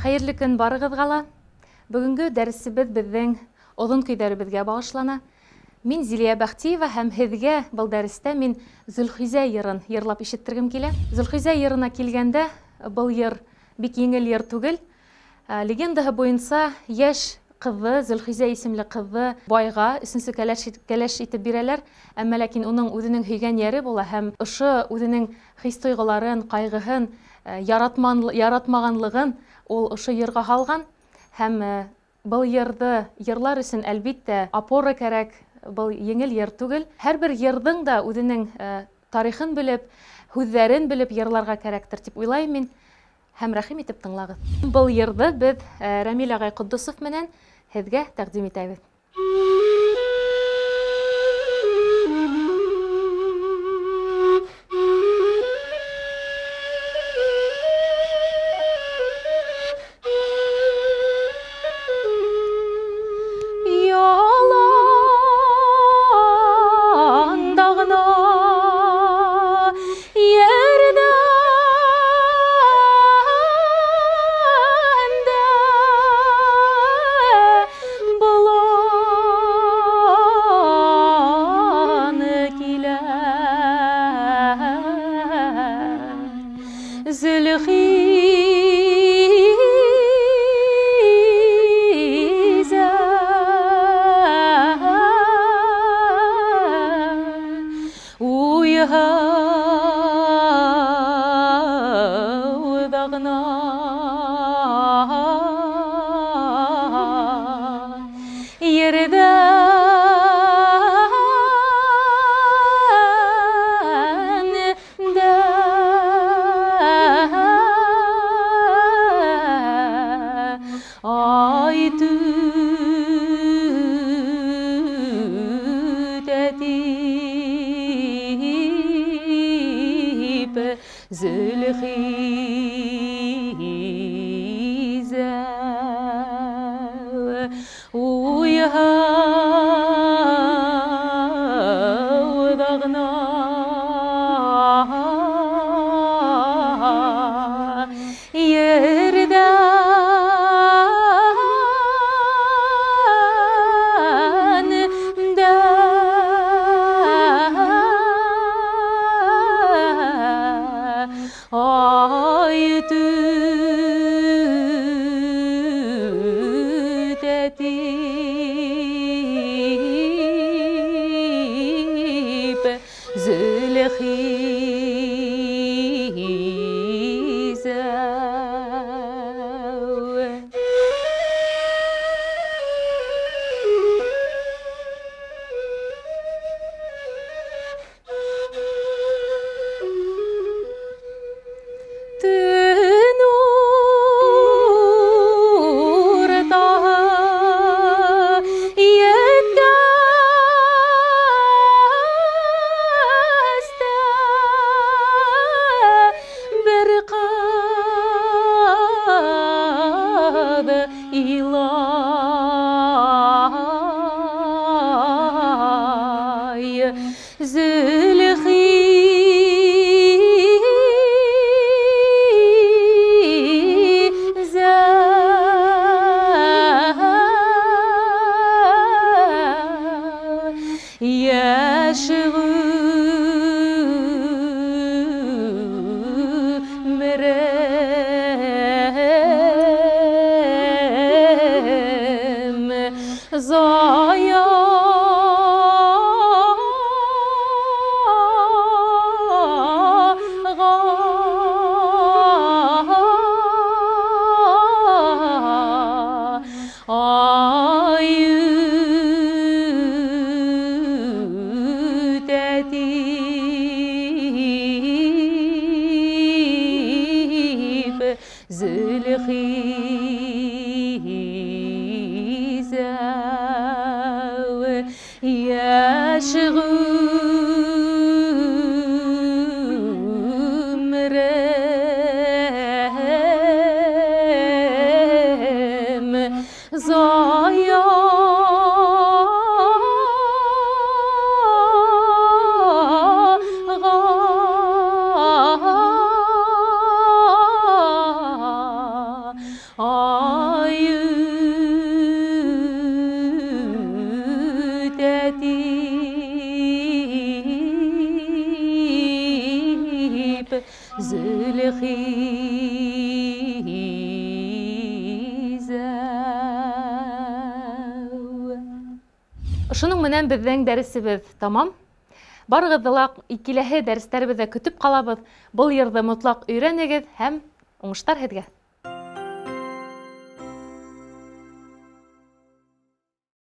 Хәерле көн барыгызга ла. Бүгенге дәресебез безнең озын көйдәребезгә багышлана. Мин Зилия Бәхтиева һәм һеҙгә был дәрестә мин Зөлхизә йырын йырлап ишеттергем килә. Зөлхизә йырына килгәндә, был йыр бик еңел йыр түгел. Легендаһы буенча яшь кызы, Зөлхизә исемле кызы байга өченче кәләш итеп бирәләр, әмма ләкин уның үзенең һөйгән яре була һәм ошо үзенең хис-тойгыларын, кайгыһын, яратмаганлыгын ул ошо йырга һалган һәм был йырды йырлар өчен әлбиттә опора кәрәк, был еңел йыр түгел. Һәрбер йырдың да үзенең тарихын белеп, һүзләрен белеп йырларга кәрәктер дип уйлайм мин. Һәм рәхим итеп тыңлагыз. Был йырды без Рамил агай Куддусов менән һеҙгә тәҡдим итәбеҙ. تتيب Ошоның менән безнең дәресебез тамам. Барыгызлык икеләһе дәресләребездә көтеп калабыз. Был йырды мотлак өйрәнегез һәм уңышлар һеҙгә.